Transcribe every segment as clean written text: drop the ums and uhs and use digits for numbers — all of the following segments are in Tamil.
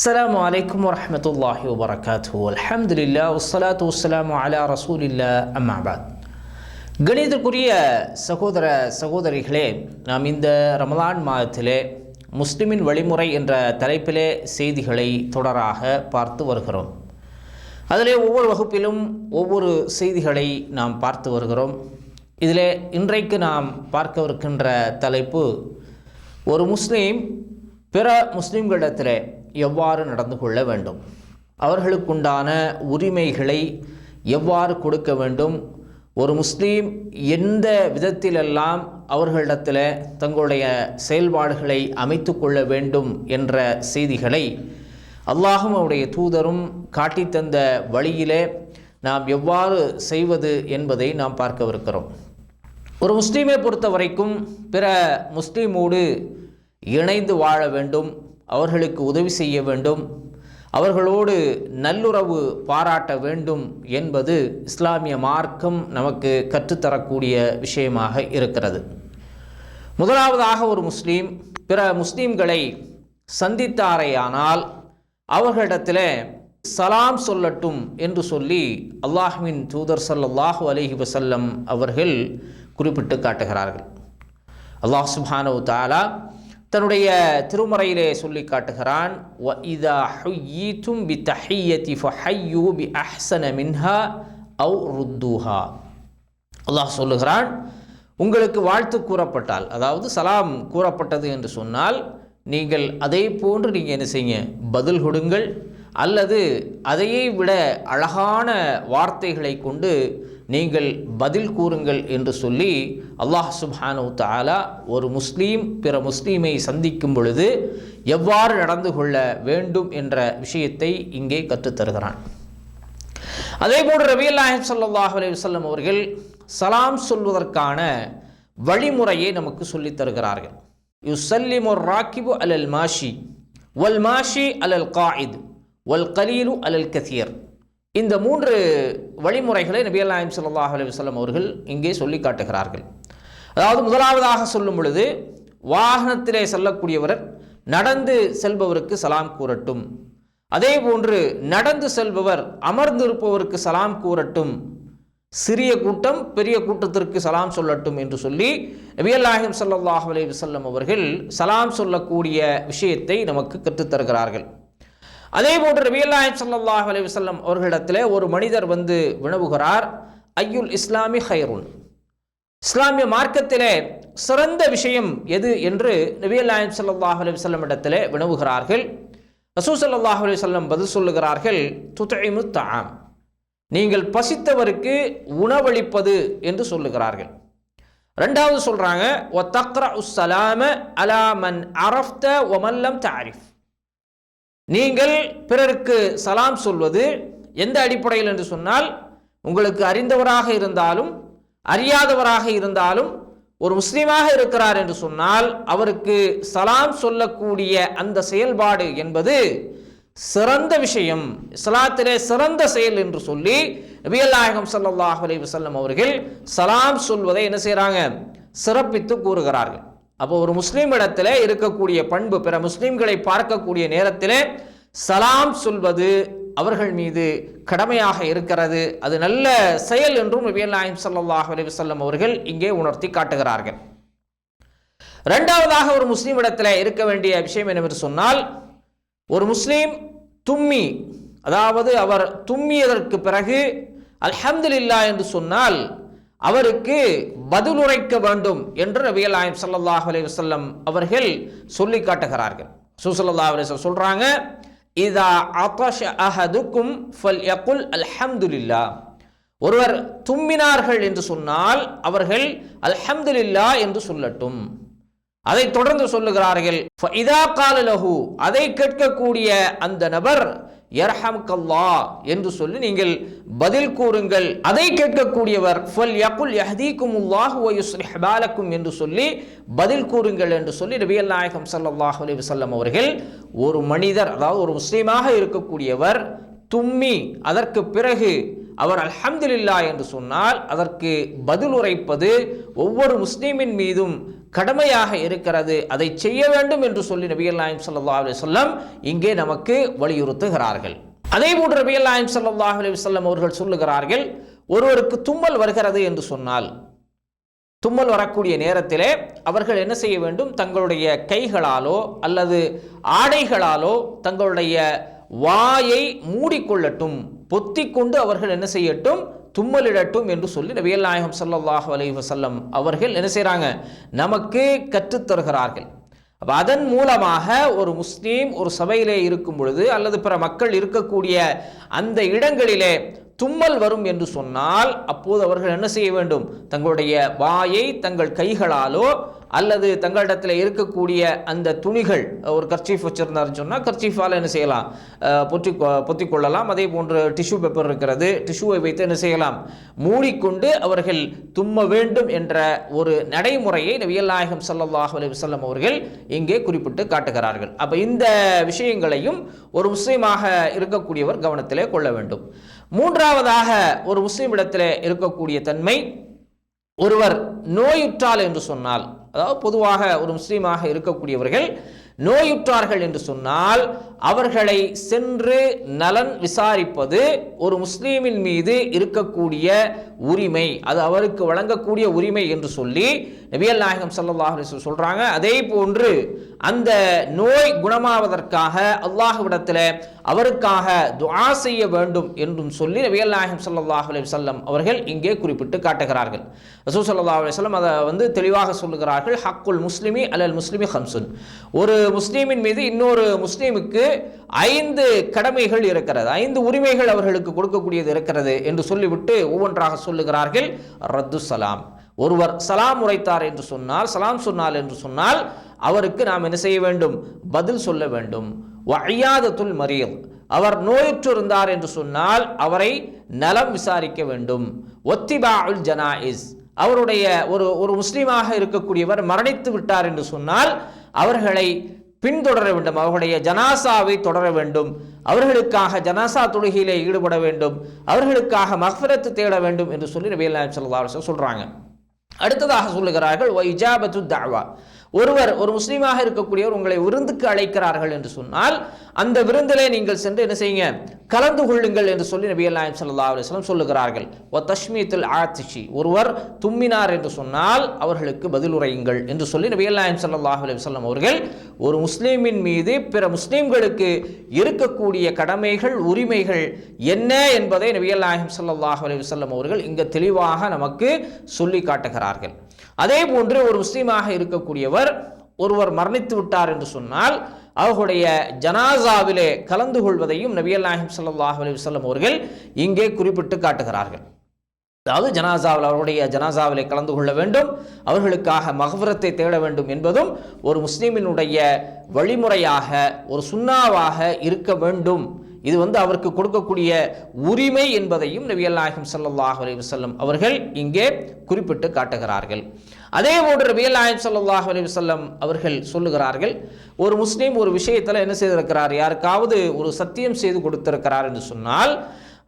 அஸ்ஸலாமு அலைக்கும் வரஹ்மத்துல்லாஹி வபரகாத்துஹு. அல்ஹம்துலில்லாஹ் வஸ்ஸலாத்து வஸ்ஸலாமு அலா ரசூலில்லாஹ், அம்மா பஅத். கணிதக்குரிய சகோதர சகோதரிகளே, நாம் இந்த ரமலான் மாதத்திலே முஸ்லிமின் வழிமுறை என்ற தலைப்பிலே செய்திகளை தொடராக பார்த்து வருகிறோம். அதிலே ஒவ்வொரு வகுப்பிலும் ஒவ்வொரு செய்திகளை நாம் பார்த்து வருகிறோம். இதிலே இன்றைக்கு நாம் பார்க்கவிருக்கின்ற தலைப்பு, ஒரு முஸ்லீம் பிற முஸ்லீம்களிடத்திலே எவ்வாறு நடந்து கொள்ள வேண்டும், அவர்களுக்குண்டான உரிமைகளை எவ்வாறு கொடுக்க வேண்டும், ஒரு முஸ்லீம் எந்த விதத்திலெல்லாம் அவர்களிடத்தில் தங்களுடைய செயல்பாடுகளை அமைத்து கொள்ள வேண்டும் என்ற செய்திகளை அல்லாஹும் அவருடைய தூதரும் காட்டித்தந்த வழியிலே நாம் எவ்வாறு செய்வது என்பதை நாம் பார்க்கவிருக்கிறோம். ஒரு முஸ்லீமை பொறுத்த வரைக்கும் பிற முஸ்லீமோடு இணைந்து வாழ வேண்டும், அவர்களுக்கு உதவி செய்ய வேண்டும், அவர்களோடு நல்லுறவு பாராட்ட வேண்டும் என்பது இஸ்லாமிய மார்க்கம் நமக்கு கற்றுத்தரக்கூடிய விஷயமாக இருக்கிறது. முதலாவதாக, ஒரு முஸ்லீம் பிற முஸ்லீம்களை சந்தித்தாரேயானால் அவர்களிடத்தில் சலாம் சொல்லட்டும் என்று சொல்லி அல்லாஹ்வின் தூதர் ஸல்லல்லாஹு அலைஹி வஸல்லம் அவர்கள் குறிப்பிட்டு காட்டுகிறார்கள். அல்லாஹ் சுப்ஹானஹு வ தஆலா தன்னுடைய திருமறையிலே சொல்லி காட்டுகிறான், وَإِذَا حُيِّيتُمْ بِتَحِيَّةٍ فَحَيُّوا بِأَحْسَنَ مِنْهَا أَوْ رُدُّوهَا. அல்லாஹ் சொல்லுகிறான், உங்களுக்கு வாழ்த்து கூறப்பட்டால், அதாவது சலாம் கூறப்பட்டது என்று சொன்னால், நீங்கள் அதே போன்று நீங்கள் என்ன செய்யுங்க, பதில் கொடுங்கள், அல்லது அதையே விட அழகான வார்த்தைகளை கொண்டு நீங்கள் பதில் கூறுங்கள் என்று சொல்லி அல்லாஹ் சுப்ஹானஹு வ தஆலா ஒரு முஸ்லீம் பிற முஸ்லீமை சந்திக்கும் பொழுது எவ்வாறு நடந்து கொள்ள வேண்டும் என்ற விஷயத்தை இங்கே கற்றுத்தருகிறான். அதேபோன்று நபிகள் நாயகம் ஸல்லல்லாஹு அலைஹி வஸல்லம் அவர்கள் சலாம் சொல்வதற்கான வழிமுறையை நமக்கு சொல்லித் தருகிறார்கள். யுஸல்லிமுர் ராக்கிபு அலல் மாஷி வல் மாஷி அலல் காயித் வல் கலீலு அலல் கதீர். இந்த மூன்று வழிமுறைகளை நபிகள் நாயகம் ஸல்லல்லாஹு அலைஹி வஸல்லம் அவர்கள் இங்கே சொல்லி காட்டுகிறார்கள். அதாவது முதலாவதாக சொல்லும் பொழுது, வாகனத்திலே செல்லக்கூடியவர் நடந்து செல்பவருக்கு சலாம் கூறட்டும், அதே போன்று நடந்து செல்பவர் அமர்ந்திருப்பவருக்கு சலாம் கூறட்டும், சிறிய கூட்டம் பெரிய கூட்டத்திற்கு சலாம் சொல்லட்டும் என்று சொல்லி நபிகள் நாயகம் ஸல்லல்லாஹு அலைஹி வஸல்லம் அவர்கள் சலாம் சொல்லக்கூடிய விஷயத்தை நமக்கு கற்றுத்தருகிறார்கள். அதே போன்று நபிகள் நாயகம் ஸல்லல்லாஹு அலைஹி வஸல்லம் அவர்களிடத்தில் ஒரு மனிதர் வந்து வினவுகிறார், ஐயுல் இஸ்லாமி ஹைருன், இஸ்லாமிய மார்க்கத்திலே சிறந்த விஷயம் எது என்று நபிகள் நாயகம் ஸல்லல்லாஹு அலைஹி வஸல்லம் இடத்திலே வினவுகிறார்கள். ரசூல் ஸல்லல்லாஹு அலைஹி வஸல்லம் பதில் சொல்லுகிறார்கள், துத்இமு தஆம், நீங்கள் பசித்தவருக்கு உணவளிப்பது என்று சொல்லுகிறார்கள். ரெண்டாவது சொல்றாங்க, வ தக்ரஉஸ் ஸலாம அலா மன் அரஃப்த வ மன் லம் தஅரிஃப், நீங்கள் பிறருக்கு சலாம் சொல்வது எந்த அடிப்படையில் என்று சொன்னால், உங்களுக்கு அறிந்தவராக இருந்தாலும் அறியாதவராக இருந்தாலும் ஒரு முஸ்லீமாக இருக்கிறார் என்று சொன்னால் அவருக்கு சலாம் சொல்லக்கூடிய அந்த செயல்பாடு என்பது சிறந்த விஷயம், இஸ்லாத்திலே சிறந்த செயல் என்று சொல்லி நபிகள் நாயகம் ஸல்லல்லாஹு அலைஹி வஸல்லம் அவர்கள் சலாம் சொல்வதை என்ன செய்கிறாங்க, சிறப்பித்து கூறுகிறார்கள். அப்போ ஒரு முஸ்லீம் இடத்துல இருக்கக்கூடிய பண்பு, பிற முஸ்லீம்களை பார்க்கக்கூடிய நேரத்தில் சலாம் சொல்வது அவர்கள் மீது கடமையாக இருக்கிறது, அது நல்ல செயல் என்றும் நபிகள் நாயகம் ஸல்லல்லாஹு அலைஹி வஸல்லம் அவர்கள் இங்கே உணர்த்தி காட்டுகிறார்கள். இரண்டாவதாக, ஒரு முஸ்லீம் இடத்துல இருக்க வேண்டிய விஷயம் என்னவென்று சொன்னால், ஒரு முஸ்லீம் தும்மி, அதாவது அவர் தும்மியதற்கு பிறகு அல்ஹம்துலில்லாஹ் என்று சொன்னால் அவருக்கு பதிலுரைக்க வேண்டும் என்று நபிகள் நாயகம் ஸல்லல்லாஹு அலைஹி வஸல்லம் அவர்கள் சொல்லி காட்டுகிறார்கள். ரசூல் ஸல்லல்லாஹு அலைஹி வஸல்லம் சொல்றாங்க, இதா அதஷ அஹதுக்கும் ஃபல்யகுல் அல்ஹம்துலில்லாஹ், ஒருவர் தும்மினார்கள் என்று சொன்னால் அவர்கள் அல்ஹம்துலில்லாஹ் என்று சொல்லட்டும். அதை தொடர்ந்து சொல்லுகிறார்கள், ஃபஇதா கால லஹு, அதை கேட்கக்கூடிய அந்த நபர் யர்ஹம்கல்லாஹ் என்று சொல்லி நீங்கள் பதில் கூறுங்கள். அதை கேட்கக்கூடியவர் ஃபல்யகுல் யஹ்தீகுமுல்லாஹு வ யுஸ்லிஹ் பாலக்கும் என்று சொல்லி பதில் கூறுங்கள் என்று சொல்லி நபிகள் நாயகம் ஸல்லல்லாஹு அலைஹி வஸல்லம் அவர்கள் ஒரு மனிதர், அதாவது ஒரு முஸ்லீமாக இருக்கக்கூடியவர் தும்மி அதற்கு பிறகு அவர் அல்ஹம்துலில்லாஹ் என்று சொன்னால் அதற்கு பதில் உரைப்பது ஒவ்வொரு முஸ்லீமின் மீதும் கடமையாக இருக்கிறது, அதை செய்ய வேண்டும் என்று சொல்லி நபிகள் நாயகம் ஸல்லல்லாஹு அலைஹி வஸல்லம் இங்கே நமக்கு வலியுறுத்துகிறார்கள். அதே போன்று நபிகள் நாயகம் ஸல்லல்லாஹு அலைஹி வஸல்லம் அவர்கள் சொல்லுகிறார்கள், ஒருவருக்கு தும்மல் வருகிறது என்று சொன்னால், தும்மல் வரக்கூடிய நேரத்திலே அவர்கள் என்ன செய்ய வேண்டும், தங்களுடைய கைகளாலோ அல்லது ஆடைகளாலோ தங்களுடைய வாயை மூடிக்கொள்ளட்டும், பொத்திக்கொண்டு அவர்கள் என்ன செய்யட்டும், தும்மலிடட்டும் என்று சொல்லி நபிகள் நாயகம் ஸல்லல்லாஹு அலைஹி வஸல்லம் அவர்கள் என்ன செய்கிறாங்க, நமக்கு கற்றுத்தருகிறார்கள். அப்போ அதன் மூலமாக ஒரு முஸ்லீம் ஒரு சபையிலே இருக்கும் பொழுது அல்லது பிற மக்கள் இருக்கக்கூடிய அந்த இடங்களிலே தும்மல் வரும் என்று சொன்னால், அப்போது அவர்கள் என்ன செய்ய வேண்டும், தங்களுடைய வாயை தங்கள் கைகளாலோ அல்லது தங்களிடத்தில் இருக்கக்கூடிய அந்த துணிகள், ஒரு கர்ச்சீஃப் வச்சுருந்தாருன்னு சொன்னால் கர்ச்சீஃபால் என்ன செய்யலாம், பொத்தி கொள்ளலாம். அதே போன்று டிஷ்யூ பேப்பர் இருக்கிறது, டிஷ்யூவை வைத்து என்ன செய்யலாம், மூடிக்கொண்டு அவர்கள் தும்ம வேண்டும் என்ற ஒரு நடைமுறையை நபிகள் நாயகம் ஸல்லல்லாஹு அலைஹி வஸல்லம் அவர்கள் இங்கே குறிப்பிட்டு காட்டுகிறார்கள். அப்போ இந்த விஷயங்களையும் ஒரு முஸ்லீமாக இருக்கக்கூடியவர் கவனத்திலே கொள்ள வேண்டும். மூன்றாவதாக ஒரு முஸ்லீமிடத்தில் இருக்கக்கூடிய தன்மை, ஒருவர் நோயுற்றால் என்று சொன்னால், அதாவது பொதுவாக ஒரு முஸ்லீமாக இருக்கக்கூடியவர்கள் நோயுற்றார்கள் என்று சொன்னால் அவர்களை சென்று நலன் விசாரிப்பது ஒரு முஸ்லீமின் மீது இருக்கக்கூடிய உரிமை, அது அவருக்கு வழங்கக்கூடிய உரிமை என்று சொல்லி நபிகள் நாயகம் ஸல்லல்லாஹு அலைஹி வஸல்லம் சொல்றாங்க. அதே போன்று அந்த நோய் குணமாவதற்காக அல்லாஹ்விடத்தில் அவருக்காக துஆ செய்ய வேண்டும் என்றும் சொல்லி நபிகள் நாயகம் ஸல்லல்லாஹு அலைஹி வஸல்லம் அவர்கள் இங்கே குறிப்பிட்டு காட்டுகிறார்கள். ரசூல் ஸல்லல்லாஹு அலைஹி வஸல்லம் அதை தெளிவாக சொல்லுகிறார்கள், ஹக்குல் முஸ்லிமி அலல் முஸ்லிமி ஹம்சுன், ஒரு முஸ்லீமின் மீது இன்னொரு முஸ்லீமுக்கு 5 கடமைகள் இருக்கிறது, 5 உரிமைகள் அவர்களுக்கு கொடுக்கக்கூடியது இருக்கிறது என்று சொல்லிவிட்டு ஒவ்வொன்றாக சொல்லுகிறார்கள். ரத்து சலாம், ஒருவர் சலாம் உரைத்தார் என்று சொன்னால், சலாம் சொன்னால் என்று சொன்னால் அவருக்கு நாம் என்ன செய்ய வேண்டும், பதில் சொல்ல வேண்டும். வஇயாதத்துல் மரீத், அவர் நோயுற்று இருந்தார் என்று சொன்னால் அவரை நலம் விசாரிக்க வேண்டும். ஒத்திபாஉல் ஜனாயிஸ், அவருடைய ஒரு முஸ்லீமாக இருக்கக்கூடியவர் மரணித்து விட்டார் என்று சொன்னால் அவர்களை பின்தொடர வேண்டும், அவர்களுடைய ஜனாசாவை தொடர வேண்டும், அவர்களுக்காக ஜனாசா தொழுகையிலே ஈடுபட வேண்டும், அவர்களுக்காக மக்ஃபிரத்து தேட வேண்டும் என்று சொல்லி நபிகள் நாயகம் ஸல்லல்லாஹு அலைஹி வஸல்லம் சொல்றாங்க. அடுத்ததாக சொல்லுகிறார்கள், வ இஜாபத்து தஅவா, ஒருவர் ஒரு முஸ்லீமாக இருக்கக்கூடியவர் உங்களை விருந்துக்கு அழைக்கிறார்கள் என்று சொன்னால் அந்த விருந்திலே நீங்கள் சென்று என்ன செய்யுங்க, கலந்து கொள்ளுங்கள் என்று சொல்லி நபிகள் நாயகம் ஸல்லல்லாஹு அலைஹி வஸல்லம் சொல்லுகிறார்கள். வ தஷ்மீத்துல் ஆத்திஷி, ஒருவர் தும்மினார் என்று சொன்னால் அவர்களுக்கு பதிலுரையுங்கள் என்று சொல்லி நபிகள் நாயகம் ஸல்லல்லாஹு அலைஹி வஸல்லம் அவர்கள் ஒரு முஸ்லீமின் மீது பிற முஸ்லீம்களுக்கு இருக்கக்கூடிய கடமைகள் உரிமைகள் என்ன என்பதை நபிகள் நாயகம் ஸல்லல்லாஹு அலைஹி வஸல்லம் அவர்கள் இங்கு தெளிவாக நமக்கு சொல்லி காட்டுகிறார்கள். அதே போன்று ஒரு முஸ்லீமாக இருக்கக்கூடியவர் ஒருவர் மரணித்து விட்டார் என்று சொன்னால் அவர்களுடைய ஜனாசாவிலே கலந்து கொள்வதையும் நபிகள் நாயகம் ஸல்லல்லாஹு அலைஹி வஸல்லம் அவர்கள் இங்கே குறிப்பிட்டு காட்டுகிறார்கள். அதாவது ஜனாசாவில் அவருடைய ஜனாசாவிலே கலந்து கொள்ள வேண்டும், அவர்களுக்காக மக்ஃபிரத்தை தேட வேண்டும் என்பதும் ஒரு முஸ்லீமினுடைய வழிமுறையாக ஒரு சுன்னாவாக இருக்க வேண்டும். இது அவருக்கு கொடுக்கக்கூடிய உரிமை என்பதையும் நபிகள் நாயகம் ஸல்லல்லாஹு அலைஹி வஸல்லம் அவர்கள் இங்கே குறிப்பிட்டு காட்டுகிறார்கள். அதே போன்று நபிகள் நாயகம் ஸல்லல்லாஹு அலைஹி வஸல்லம் அவர்கள் சொல்லுகிறார்கள், ஒரு முஸ்லீம் ஒரு விஷயத்தில் என்ன செய்திருக்கிறார், யாருக்காவது ஒரு சத்தியம் செய்து கொடுத்திருக்கிறார் என்று சொன்னால்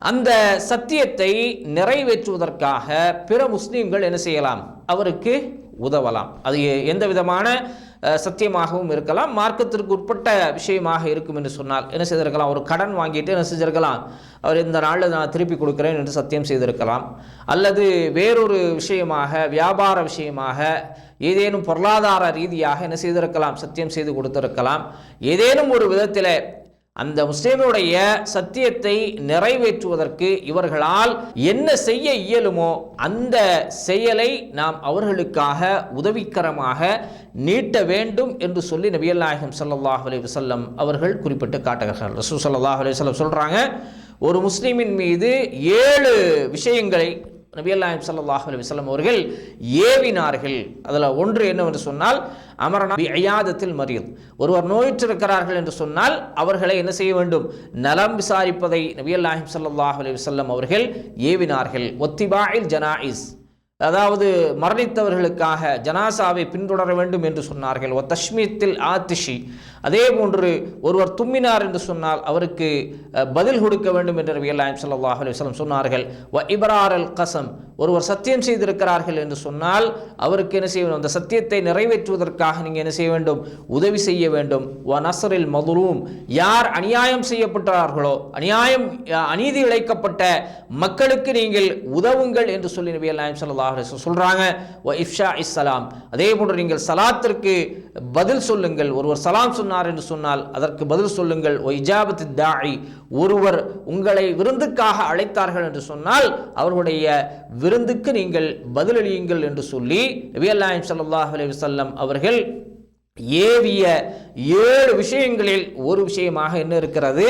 அந்த சத்தியத்தை நிறைவேற்றுவதற்காக பிற முஸ்லீம்கள் என்ன செய்யலாம், அவருக்கு உதவலாம். அது எந்த விதமான சத்தியமாகவும் இருக்கலாம், மார்க்கத்திற்கு உட்பட்ட விஷயமாக இருக்கும் என்று சொன்னால் என்ன செய்திருக்கலாம், ஒரு கடன் வாங்கிட்டு என்ன செஞ்சிருக்கலாம், அவர் இந்த நாளில் நான் திருப்பி கொடுக்குறேன் என்று சத்தியம் செய்திருக்கலாம், அல்லது வேறொரு விஷயமாக வியாபார விஷயமாக ஏதேனும் பொருளாதார ரீதியாக என்ன செய்திருக்கலாம், சத்தியம் செய்து கொடுத்திருக்கலாம். ஏதேனும் ஒரு விதத்தில் அந்த முஸ்லிமுடைய சத்தியத்தை நிறைவேற்றுவதற்கு இவர்களால் என்ன செய்ய இயலுமோ அந்த செயலை நாம் அவர்களுக்காக உதவிக்கரமாக நீட்ட வேண்டும் என்று சொல்லி நபிகள் நாயகம் ஸல்லல்லாஹு அலைஹி வஸல்லம் அவர்கள் குறிப்பிட்டு காட்டுகிறார்கள். ரசூல் ஸல்லல்லாஹு அலைஹி வஸல்லம் சொல்றாங்க, ஒரு முஸ்லிமின் மீது 7 விஷயங்களை நபிகள் நாயகம் ஸல்லல்லாஹு அலைஹி வஸல்லம் அவர்கள் ஏவினார்கள். அதில் ஒன்று என்னவென்று சொன்னால், அமரனா பிஇயாதத்தில் மரீத், ஒருவர் நோயுற்றிருக்கிறார்கள் என்று சொன்னால் அவர்களை என்ன செய்ய வேண்டும், நலம் விசாரிப்பதை நபிகள் நாயகம் ஸல்லல்லாஹு அலைஹி வஸல்லம் அவர்கள் ஏவினார்கள். ஒத்திபாஇல் ஜனாயிஸ், அதாவது மரணித்தவர்களுக்காக ஜனாசாவை பின்தொடர வேண்டும் என்று சொன்னார்கள். ஒ தஷ்மீத்தில் ஆத்திஷி, அதே போன்று ஒருவர் தும்மினார் என்று சொன்னால் அவருக்கு பதில் கொடுக்க வேண்டும் என்று நபி ஸல்லல்லாஹு அலைஹி வஸல்லம் சொன்னார்கள். வ இப்ரார் அல் கஸம், ஒருவர் சத்தியம் செய்திருக்கிறார்கள் என்று சொன்னால் அவருக்கு என்ன செய்ய வேண்டும், அந்த சத்தியத்தை நிறைவேற்றுவதற்காக நீங்கள் என்ன செய்ய வேண்டும், உதவி செய்ய வேண்டும். வ நஸ்ரில் மதுலூம், யார் அநியாயம் செய்யப்பட்டார்களோ, அநீதி இழைக்கப்பட்ட மக்களுக்கு நீங்கள் உதவுங்கள் என்று சொல்லி நபி ஸல்லல்லாஹு அலைஹி வஸல்லம் சொல்றாங்க. வ இஃப்ஷா இஸ்ஸலாம், அதே போன்று நீங்கள் சலாத்திற்கு பதில் சொல்லுங்கள். ஒருவர் சலாம் சொன்னார் என்று சொன்னால் அதற்கு பதில் சொல்லுங்கள். வ இஜாபத்து தாஇ, ஒருவர் உங்களை விருந்துக்காக அழைத்தார்கள் என்று சொன்னால் அவர்களுடைய விருந்துக்கு நீங்கள் பதிலளியுங்கள் என்று சொல்லி நபி ஸல்லல்லாஹு அலைஹி வஸல்லம் அவர்கள் ஏவிய 7 விஷயங்களில் ஒரு விஷயமாக என்ன இருக்கிறது,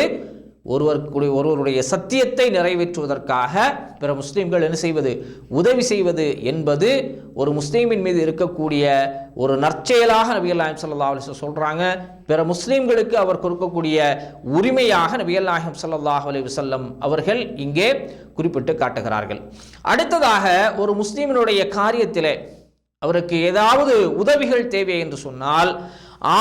ஒருவருடைய சத்தியத்தை நிறைவேற்றுவதற்காக பிற முஸ்லீம்கள் என்ன செய்வது, உதவி செய்வது என்பது ஒரு முஸ்லீமின் மீது இருக்கக்கூடிய ஒரு நற்செயலாக நபிகள் நாயகம் ஸல்லல்லாஹு அலைஹி வஸல்லம் சொல்றாங்க. பிற முஸ்லீம்களுக்கு அவர் கொடுக்கக்கூடிய உரிமையாக நபிகள் நாயகம் ஸல்லல்லாஹு அலைஹி வஸல்லம் அவர்கள் இங்கே குறிப்பிட்டு காட்டுகிறார்கள். அடுத்ததாக ஒரு முஸ்லீமினுடைய காரியத்திலே அவருக்கு ஏதாவது உதவிகள் தேவை என்று சொன்னால்,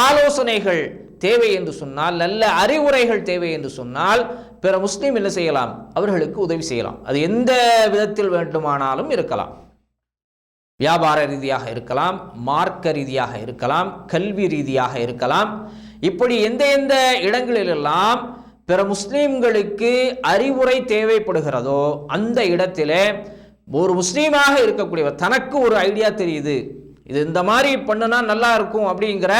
ஆலோசனைகள் தேவை என்று சொன்னால், நல்ல அறிவுரைகள் தேவை என்று சொன்னால் பிற முஸ்லீம் என்ன செய்யலாம், அவர்களுக்கு உதவி செய்யலாம். அது எந்த விதத்தில் வேண்டுமானாலும் இருக்கலாம். வியாபார ரீதியாக இருக்கலாம், மார்க்க ரீதியாக இருக்கலாம், கல்வி ரீதியாக இருக்கலாம். இப்படி எந்த எந்த இடங்களிலெல்லாம் பிற முஸ்லீம்களுக்கு அறிவுரை தேவைப்படுகிறதோ அந்த இடத்திலே ஒரு முஸ்லீமாக இருக்கக்கூடியவர் தனக்கு ஒரு ஐடியா தெரியுது, இது இந்த மாதிரி பண்ணுனா நல்லா இருக்கும் அப்படிங்கிற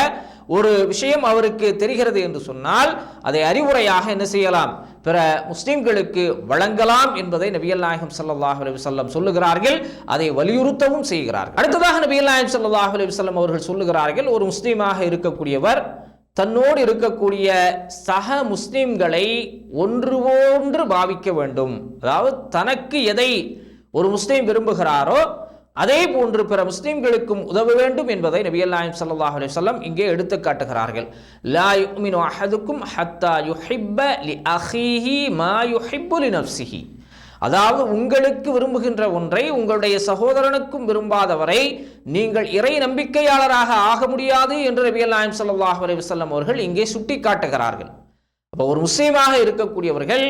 ஒரு விஷயம் அவருக்கு தெரிகிறது என்று சொன்னால் அதை அறிவுரையாக என்ன செய்யலாம், பிற முஸ்லிம்களுக்கு வழங்கலாம் என்பதை நபிகள் நாயகம் ஸல்லல்லாஹு அலைஹி வஸல்லம் சொல்லுகிறார்கள். அதை வலியுறுத்தவும் செய்கிறார்கள். அடுத்ததாக நபிகள் நாயகம் ஸல்லல்லாஹு அலைஹி வஸல்லம் அவர்கள் சொல்லுகிறார்கள், ஒரு முஸ்லீமாக இருக்கக்கூடியவர் தன்னோடு இருக்கக்கூடிய சக முஸ்லிம்களை ஒன்று பாவிக்க வேண்டும். அதாவது தனக்கு எதை ஒரு முஸ்லீம் விரும்புகிறாரோ அதே போன்று பிற முஸ்லிம்களுக்கும் உதவ வேண்டும் என்பதை நபிகள் நாயகம் ஸல்லல்லாஹு அலைஹி வஸல்லம் இங்கே எடுத்து காட்டுகிறார்கள். லா யுமினு அஹதுக்கும் ஹத்தா யுஹிப்ப லி அஹீஹி மா யுஹிப்பு லி நஃப்ஸிஹி, அதாவது உங்களுக்கு விரும்புகின்ற ஒன்றை உங்களுடைய சகோதரனுக்கும் விரும்பாதவரை நீங்கள் இறை நம்பிக்கையாளராக ஆக முடியாது என்று நபிகள் நாயகம் ஸல்லல்லாஹு அலைஹி வஸல்லம் அவர்கள் இங்கே சுட்டி காட்டுகிறார்கள். அப்போ ஒரு முஸ்லீமாக இருக்கக்கூடியவர்கள்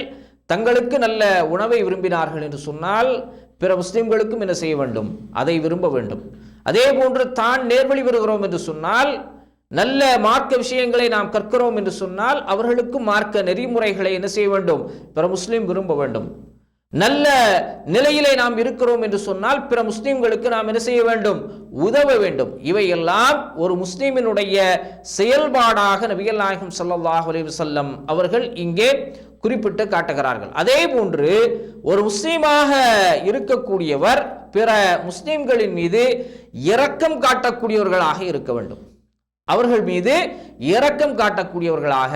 தங்களுக்கு நல்ல உணவை விரும்பினார்கள் என்று சொன்னால் பிற முஸ்லிம்களுக்கும் என்ன செய்ய வேண்டும், அதை விரும்ப வேண்டும். அதே போன்று தான் நேர்வழி வருகிறோம் என்று சொன்னால், நல்ல மார்க்க விஷயங்களை நாம் கற்கிறோம் என்று சொன்னால் அவர்களுக்கும் மார்க்க நெறிமுறைகளை என்ன செய்ய வேண்டும், பிற முஸ்லீம் விரும்ப வேண்டும். நல்ல நிலையிலே நாம் இருக்கிறோம் என்று சொன்னால் பிற முஸ்லிம்களுக்கு நாம் என்ன செய்ய வேண்டும், உதவ வேண்டும். இவையெல்லாம் ஒரு முஸ்லிமினுடைய செயல்பாடாக நபிகள் நாயகம் ஸல்லல்லாஹு அலைஹி வஸல்லம் அவர்கள் இங்கே குறிப்பிட்டு காட்டுகிறார்கள். அதே போன்று ஒரு முஸ்லீமாக இருக்கக்கூடியவர் பிற முஸ்லிம்களின் மீது இரக்கம் காட்டக்கூடியவர்களாக இருக்க வேண்டும். அவர்கள் மீது இரக்கம் காட்டக்கூடியவர்களாக,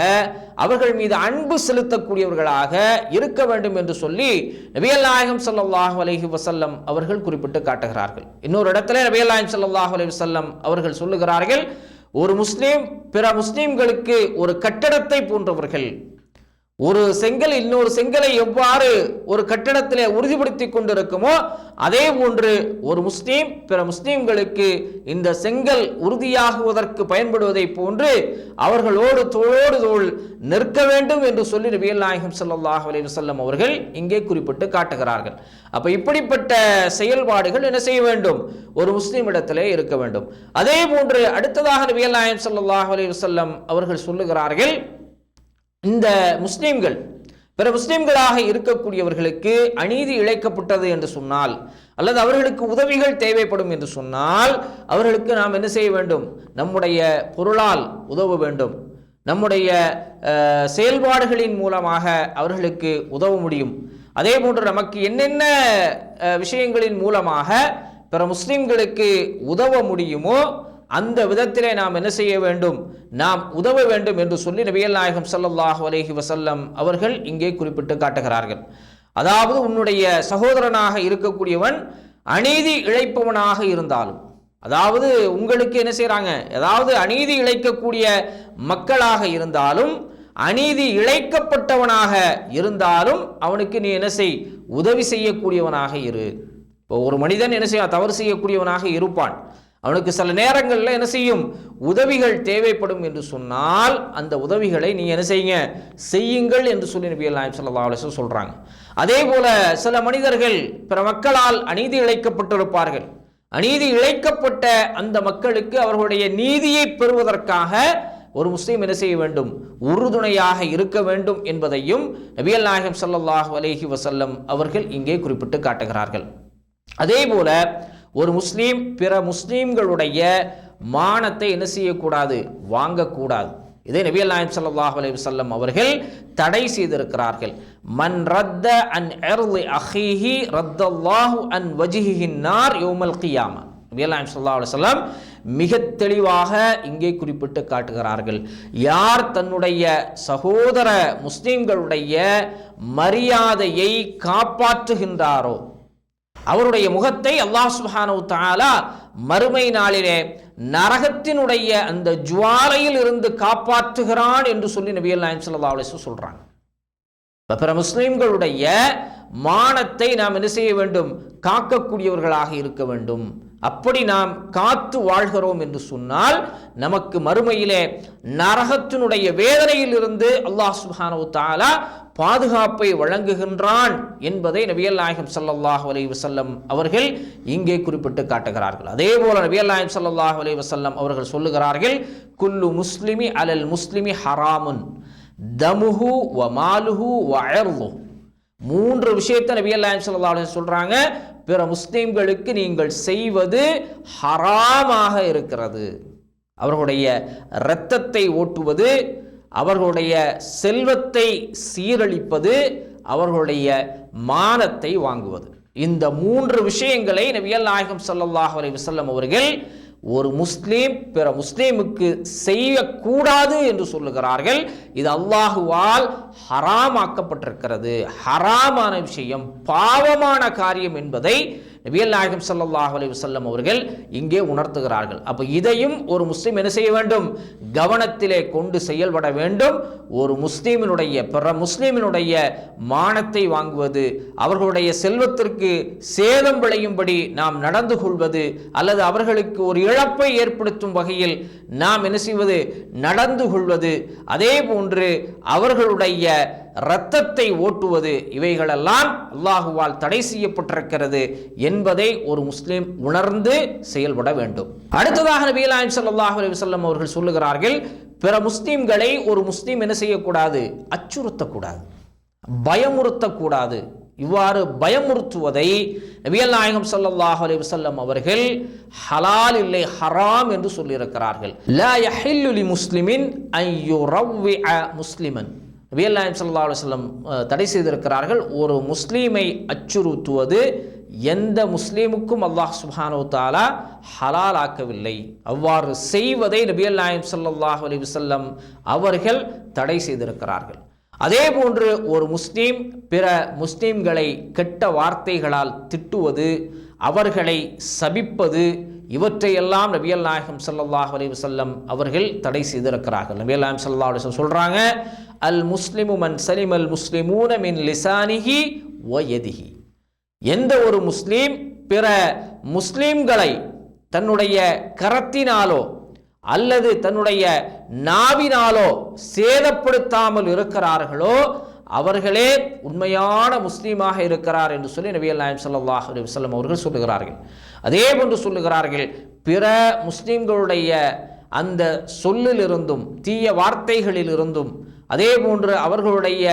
அவர்கள் மீது அன்பு செலுத்தக்கூடியவர்களாக இருக்க வேண்டும் என்று சொல்லி நபிகள் நாயகம் ஸல்லல்லாஹு அலைஹி வஸல்லம் அவர்கள் குறிப்பிட்டு காட்டுகிறார்கள். இன்னொரு இடத்துல நபிகள் நாயகம் ஸல்லல்லாஹு அலைஹி வஸல்லம் அவர்கள் சொல்லுகிறார்கள், ஒரு முஸ்லீம் பிற முஸ்லிம்களுக்கு ஒரு கட்டடத்தை போன்றவர்கள். ஒரு செங்கல் இன்னொரு செங்கலை எவ்வாறு ஒரு கட்டடத்திலே உறுதிப்படுத்தி கொண்டிருக்குமோ அதே போன்று ஒரு முஸ்லீம் பிற முஸ்லீம்களுக்கு இந்த செங்கல் உறுதியாகுவதற்கு பயன்படுவதை போன்று அவர்களோடு தோளோடு தோள் நிற்க வேண்டும் என்று சொல்லி நபிகள் நாயகம் ஸல்லல்லாஹு அலைஹி வஸல்லம் அவர்கள் இங்கே குறிப்பிட்டு காட்டுகிறார்கள். அப்ப இப்படிப்பட்ட செயல்பாடுகள் என்ன செய்ய வேண்டும், ஒரு முஸ்லீம் இடத்திலே இருக்க வேண்டும். அதே போன்று அடுத்ததாக நபிகள் நாயகம் ஸல்லல்லாஹு அலைஹி வஸல்லம் அவர்கள் சொல்லுகிறார்கள், இந்த முஸ்லிம்கள் பிற முஸ்லிம்களாக இருக்கக்கூடியவர்களுக்கு அநீதி இழைக்கப்பட்டது என்று சொன்னால், அல்லது அவர்களுக்கு உதவிகள் தேவைப்படும் என்று சொன்னால் அவர்களுக்கு நாம் என்ன செய்ய வேண்டும், நம்முடைய பொருளால் உதவ வேண்டும். நம்முடைய செயல்பாடுகளின் மூலமாக அவர்களுக்கு உதவ முடியும். அதே போன்று நமக்கு என்னென்ன விஷயங்களின் மூலமாக பிற முஸ்லிம்களுக்கு உதவ முடியுமோ அந்த விதத்திலே நாம் என்ன செய்ய வேண்டும், நாம் உதவ வேண்டும் என்று சொல்லி நபிகள் நாயகம் ஸல்லல்லாஹு அலைஹி வஸல்லம் அவர்கள் இங்கே குறிப்பிட்டு காட்டுகிறார்கள். அதாவது உன்னுடைய சகோதரனாக இருக்கக்கூடியவன் அநீதி இழைப்பவனாக இருந்தாலும், அதாவது உங்களுக்கு என்ன செய்யறாங்க, அதாவது அநீதி இழைக்கக்கூடிய மக்களாக இருந்தாலும், அநீதி இழைக்கப்பட்டவனாக இருந்தாலும் அவனுக்கு நீ என்ன செய், உதவி செய்யக்கூடியவனாக இரு. இப்போ ஒரு மனிதன் என்ன செய்ய தவறு செய்யக்கூடியவனாக இருப்பான், அவனுக்கு சில நேரங்களில் என்ன செய்யும் உதவிகள் தேவைப்படும் என்று சொன்னால் அந்த உதவிகளை நீ என்ன செய்யுங்கள் என்று சொல்லி நபி நாயகம் ஸல்லல்லாஹு அலைஹி வஸல்லம் சொல்றாங்க. அதே போல சில மனிதர்கள் பிற மக்களால் அநீதி இழைக்கப்பட்டிருப்பார்கள். அநீதி இழைக்கப்பட்ட அந்த மக்களுக்கு அவர்களுடைய நீதியை பெறுவதற்காக ஒரு முஸ்லீம் என்ன செய்ய வேண்டும், உறுதுணையாக இருக்க வேண்டும் என்பதையும் நபிகள் நாயகம் ஸல்லல்லாஹு அலைஹி வஸல்லம் அவர்கள் இங்கே குறிப்பிட்டு காட்டுகிறார்கள். அதே போல ஒரு முஸ்லீம் பிற முஸ்லீம்களுடைய மானத்தை என்ன செய்யக்கூடாது, வாங்கக்கூடாது. இதை நபிகள் நாயகம் ஸல்லல்லாஹு அலைஹி வஸல்லம் அவர்கள் தடை செய்திருக்கிறார்கள். மன் ரத்த அன் இர்தி அஹீஹி ரத்தல்லாஹு அன் வஜ்ஹிஹின் நார் யௌமல் கியாமா. நபிகள் நாயகம் ஸல்லல்லாஹு அலைஹி வஸல்லம் மிக தெளிவாக இங்கே குறிப்பிட்டு காட்டுகிறார்கள், யார் தன்னுடைய சகோதர முஸ்லிம்களுடைய மரியாதையை காப்பாற்றுகின்றாரோ அவருடைய முகத்தை அல்லாஹ் சுப்ஹானஹு தஆலா மறுமை நாளிலே நரகத்தினுடைய அந்த ஜுவாலையில் இருந்து காப்பாற்றுகிறான் என்று சொல்லி நபிகள் நாயகம் ஸல்லல்லாஹு அலைஹி வஸல்லம் சொல்றாங்க. பிற முஸ்லிம்களுடைய மானத்தை நாம் என்ன செய்ய வேண்டும், காக்கக்கூடியவர்களாக இருக்க வேண்டும். அப்படி நாம் காத்து வாழ்கிறோம் என்று சொன்னால் நமக்கு மறுமையிலே நரகத்தினுடைய வேதனையில் இருந்து அல்லாஹ் சுப்ஹானஹு தஆலா பாதுகாப்பை வழங்குகின்றான் என்பதை நபிகள் நாயகம் ஸல்லல்லாஹு அலைஹி வஸல்லம் அவர்கள் இங்கே குறிப்பிட்டு காட்டுகிறார்கள். அதே போல நபிகள் நாயகம் ஸல்லல்லாஹு அலைஹி வஸல்லம் அவர்கள் சொல்லுகிறார்கள், குல்லு முஸ்லிமி அலல் முஸ்லிமி ஹராமுன் தமுஹு வ மாலுஹு வ இர்துஹு. மூன்று விஷயத்தை நபிகள் நாயகம் ஸல்லல்லாஹு அலைஹி வஸல்லம் சொல்றாங்க, பிற முஸ்லிம்களுக்கு நீங்கள் செய்வது ஹராமாக இருக்கிறது. அவர்களுடைய இரத்தத்தை ஓட்டுவது, அவர்களுடைய செல்வத்தை சீரழிப்பது, அவர்களுடைய மானத்தை வாங்குவது. இந்த மூன்று விஷயங்களை நபிகள் நாயகம் ஸல்லல்லாஹு அலைஹி வஸல்லம் அவர்கள் ஒரு முஸ்லீம் பிற முஸ்லீமுக்கு செய்யக்கூடாது என்று சொல்லுகிறார்கள். இது அல்லாஹுவால் ஹராமாக்கப்பட்டிருக்கிறது, ஹராமான விஷயம், பாவமான காரியம் என்பதை நபிகள் நாயகம் ஸல்லல்லாஹு அலைஹி வஸல்லம் அவர்கள் இங்கே உணர்த்துகிறார்கள். அப்போ இதையும் ஒரு முஸ்லீம் என்ன செய்ய வேண்டும், கவனத்திலே கொண்டு செயல்பட வேண்டும். ஒரு முஸ்லீமினுடைய பிற முஸ்லீமினுடைய மானத்தை வாங்குவது, அவர்களுடைய செல்வத்திற்கு சேதம் விளையும்படி நாம் நடந்து கொள்வது, அல்லது அவர்களுக்கு ஒரு இழப்பை ஏற்படுத்தும் வகையில் நாம் என்ன செய்வது, நடந்து கொள்வது, அதே போன்று அவர்களுடைய இரத்தத்தை ஓட்டுவது, இவைகளெல்லாம் அல்லாஹுவால் தடை செய்யப்பட்டிருக்கிறது என்பதை ஒரு முஸ்லிம் உணர்ந்து செயல்பட வேண்டும். அடுத்ததாக நபிகள் நாயகம் ஸல்லல்லாஹு அலைஹி வஸல்லம் அவர்கள் சொல்லுகிறார்கள், பிற முஸ்லிம்களை ஒரு முஸ்லிம் என்ன செய்யக்கூடாது, அச்சுறுத்தக்கூடாது, பயமுறுத்தக்கூடாது. இவ்வாறு பயமுறுத்துவதை நபிகள் நாயகம் ஸல்லல்லாஹு அலைஹி வஸல்லம் அவர்கள் ஹலால் இல்லை ஹராம் என்று சொல்லியிருக்கிறார்கள். லா யஹில்லு லி முஸ்லிமின் அன் யுரவ்விஅ முஸ்லிமன். நபிகள் நாயகம் ஸல்லல்லாஹு அலைஹி வஸல்லம் தடை செய்திருக்கிறார்கள், ஒரு முஸ்லீமை அச்சுறுத்துவது எந்த முஸ்லீமுக்கும் அல்லாஹ் சுப்ஹானஹு தஆலா ஹலால் ஆக்கவில்லை. அவ்வாறு செய்வதை நபிகள் நாயகம் ஸல்லல்லாஹு அலைஹி வஸல்லம் அவர்கள் தடை செய்திருக்கிறார்கள். அதே போன்று ஒரு முஸ்லீம் பிற முஸ்லீம்களை கெட்ட வார்த்தைகளால் திட்டுவது, அவர்களை சபிப்பது, இவற்றையெல்லாம் நபிகள் நாயகம் ஸல்லல்லாஹு அலைஹி வஸல்லம் அவர்கள் தடை செய்திருக்கிறார்கள். நபிகள் நாயகம் ஸல்லல்லாஹு அலைஹி வஸல்லம் சொல்றாங்க, அல் முஸ்லிமு மன் சலிமல் முஸ்லிமூன மின் லிசானிஹி வ யதிஹி. எந்த ஒரு முஸ்லீம் பிற முஸ்லீம்களை தன்னுடைய கரத்தினாலோ அல்லது தன்னுடைய நாவினாலோ சேதப்படுத்தாமல் இருக்கிறார்களோ அவர்களே உண்மையான முஸ்லீமாக இருக்கிறார் என்று சொல்லி நபிகள் நாயகம் ஸல்லல்லாஹு அலைஹி வஸல்லம் அவர்கள் சொல்லுகிறார்கள். அதே போன்று சொல்லுகிறார்கள், பிற முஸ்லீம்களுடைய அந்த சொல்லிலிருந்தும் தீய வார்த்தைகளிலிருந்தும் அதே போன்று அவர்களுடைய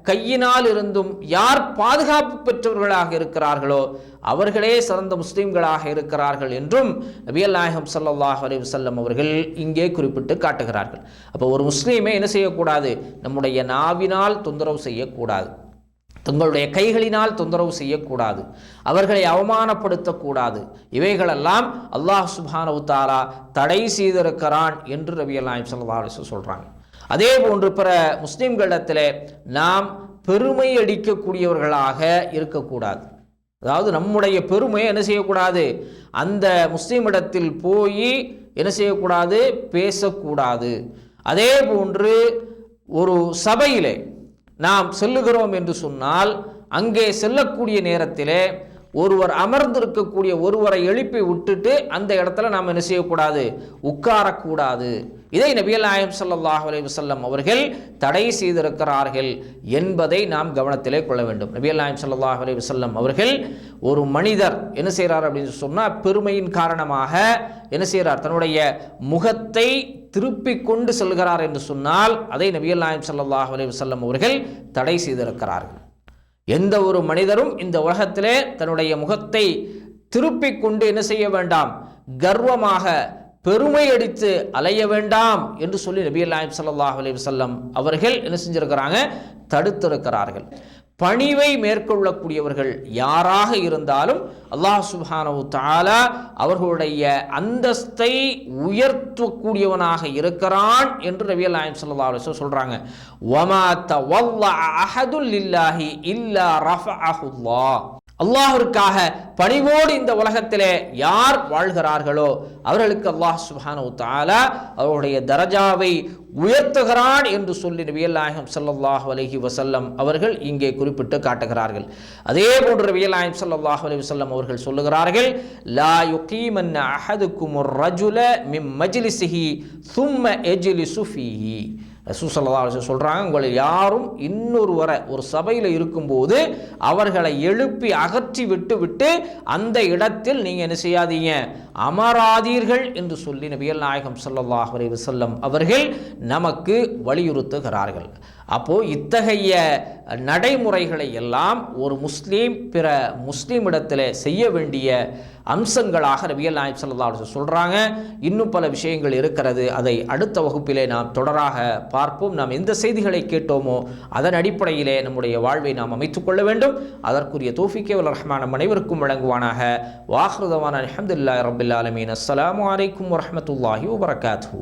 கையினால் இருந்தும் யார் பாதுகாப்பு பெற்றவர்களாக இருக்கிறார்களோ அவர்களே சிறந்த முஸ்லீம்களாக இருக்கிறார்கள் என்றும் நபிகள் நாயகம் ஸல்லல்லாஹு அலைஹி வஸல்லம் அவர்கள் இங்கே குறிப்பிட்டு காட்டுகிறார்கள். அப்போ ஒரு முஸ்லீமை என்ன செய்யக்கூடாது, நம்முடைய நாவினால் தொந்தரவு செய்யக்கூடாது, தங்களுடைய கைகளினால் தொந்தரவு செய்யக்கூடாது, அவர்களை அவமானப்படுத்தக்கூடாது. இவைகளெல்லாம் அல்லாஹ் சுப்ஹானஹு தஆலா தடை செய்திருக்கிறான் என்று நபிகள் நாயகம் ஸல்லல்லாஹு அலைஹி வஸல்லம் சொல்றாங்க. அதே போன்று பிற முஸ்லிம்களிடத்தில் நாம் பெருமை அடிக்கக்கூடியவர்களாக இருக்கக்கூடாது. அதாவது நம்முடைய பெருமையை என்ன செய்யக்கூடாது, அந்த முஸ்லிமிடத்தில் போய் என்ன செய்யக்கூடாது, பேசக்கூடாது. அதே போன்று ஒரு சபையிலே நாம் செல்லுகிறோம் என்று சொன்னால் அங்கே செல்லக்கூடிய நேரத்திலே ஒருவர் அமர்ந்திருக்கக்கூடிய ஒருவரை எழுப்பி விட்டுட்டு அந்த இடத்துல நாம் என்ன செய்யக்கூடாது, உட்காரக்கூடாது. இதை நபிகள் நாயகம் ஸல்லல்லாஹு அலைஹி வஸல்லம் அவர்கள் தடை செய்திருக்கிறார்கள் என்பதை நாம் கவனத்திலே கொள்ள வேண்டும். நபிகள் நாயகம் ஸல்லல்லாஹு அலைஹி வஸல்லம் அவர்கள் ஒரு மனிதர் என்ன செய்கிறார் அப்படின்னு சொன்னால், பெருமையின் காரணமாக என்ன செய்கிறார், தன்னுடைய முகத்தை திருப்பிக் கொண்டு செல்கிறார் என்று சொன்னால் அதை நபிகள் நாயகம் ஸல்லல்லாஹு அலைஹி வஸல்லம் அவர்கள் தடை செய்திருக்கிறார்கள். எந்த ஒரு மனிதரும் இந்த உலகத்திலே தன்னுடைய முகத்தை திருப்பிக் கொண்டு என்ன செய்ய வேண்டாம், கர்வமாக பெருமை அடித்து அலைய வேண்டாம் என்று சொல்லி நபிகள் நாயகம் ஸல்லல்லாஹு அலைஹி வஸல்லம் அவர்கள் என்ன செஞ்சிருக்கிறாங்க, தடுத்திருக்கிறார்கள். பணிவை மேற்கொள்ளக்கூடியவர்கள் யாராக இருந்தாலும் அல்லாஹ் சுப்ஹானஹு தஆலா அவர்களுடைய அந்தஸ்தை உயர்த்தக்கூடியவனாக இருக்கிறான் என்று நபிகள் நாயகம் ஸல்லல்லாஹு அலைஹி வஸல்லம் சொல்றாங்க. வமா தவல்லஅ அஹதுல் லில்லாஹி இல்லா ரஃபஅஹுல்லாஹ். அல்லாஹ்விற்காக பணிவோடு இந்த உலகத்திலே யார் வாழ்கிறார்களோ அவர்களுக்கு அல்லாஹ் சுப்ஹானஹு தஆலா அவருடைய தரஜாவை உயர்த்துகிறான் என்று சொல்லி நபிகள் நாயகம் ஸல்லல்லாஹு அலைஹி வஸல்லம் அவர்கள் இங்கே குறிப்பிட்டு காட்டுகிறார்கள். அதே போன்று நபிகள் நாயகம் ஸல்லல்லாஹு அலைஹி வஸல்லம் அவர்கள் சொல்லுகிறார்கள், லா யுகீமன்ன அஹதுக்குமுர் ரஜுல மின் மஜ்லிஸிஹி ثم يجلس فيه. ரசூல் ஸல்லல்லாஹு அலைஹி வஸல்லம் சொல்றாங்க, உங்களை யாரும் இன்னொருவரை ஒரு சபையில் இருக்கும்போது அவர்களை எழுப்பி அகற்றி விட்டு அந்த இடத்தில் நீங்க என்ன செய்யாதீங்க, அமராதீர்கள் என்று சொல்லி நபிகள் நாயகம் ஸல்லல்லாஹு அலைஹி வஸல்லம் அவர்கள் நமக்கு வலியுறுத்துகிறார்கள். அப்போ இத்தகைய நடைமுறைகளை எல்லாம் ஒரு முஸ்லீம் பிற முஸ்லீமிடத்தில் செய்ய வேண்டிய அம்சங்களாக நபிகள் நாயகம் ஸல்லல்லாஹு அலைஹி வஸல்லம் சொல்றாங்க. இன்னும் பல விஷயங்கள் இருக்கிறது, அதை அடுத்த வகுப்பிலே நாம் தொடராக பார்ப்போம். நாம் எந்த செய்திகளை கேட்டோமோ அதன் அடிப்படையிலே நம்முடைய வாழ்வை நாம் அமைத்துக் கொள்ள வேண்டும். அதற்குரிய தௌஃபீக்கை வல்ல ரஹ்மான் நம் அனைவருக்கும் வழங்குவானாக. வாஹிரு தவானா அல்ஹம்துலில்லாஹி ரப்பில் ஆலமீன். அஸ்ஸலாமு அலைக்கும் வரஹ்மத்துல்லாஹி வபரகாத்துஹு.